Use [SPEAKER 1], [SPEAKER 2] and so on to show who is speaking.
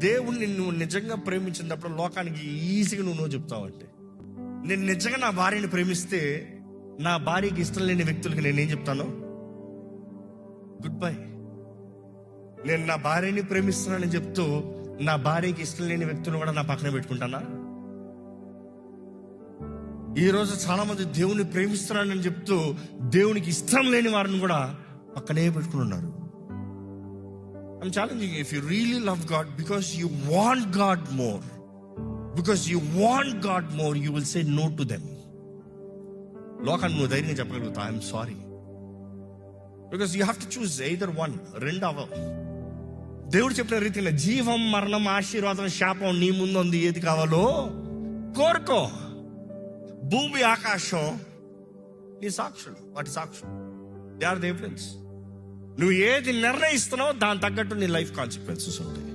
[SPEAKER 1] దేవుణ్ణి నువ్వు నిజంగా ప్రేమించినప్పుడు లోకానికి ఈజీగా నువ్వు చెప్తావంటే, నేను నిజంగా నా భార్యని ప్రేమిస్తే నా భార్యకి ఇష్టం లేని వ్యక్తులకి నేనేం చెప్తాను? Good bye. నేను నా భార్యని ప్రేమిస్తున్నానని చెప్తూ నా భార్యకి ఇష్టం లేని వ్యక్తులు కూడా నా పక్కన పెట్టుకుంటానా? ఈరోజు చాలా మంది దేవుని ప్రేమిస్తున్నానని చెప్తూ దేవునికి ఇష్టం లేని వారిని కూడా పక్కనే పెట్టుకుని ఉన్నారు. I'm challenging you, if you really love God because you want God more, you will say no to them. లోకాన్ని నువ్వు ధైర్యంగా చెప్పగలుగుతా, I'm sorry, because you have to choose either one. రెండు అవ్వవు. దేవుడు చెప్పిన రీతిలో జీవం, మరణం, ఆశీర్వాదం, శాపం నీ ముందు ఉంది. ఏది కావాలో కోరుకో. భూమి ఆకాశం నీ సాక్షులు, వాటి సాక్షులు. They are the evidence. నువ్వు ఏది నిర్ణయిస్తున్నావో దాని తగ్గట్టు నీ లైఫ్ కాన్సిక్వెన్సెస్ ఉంటాయి.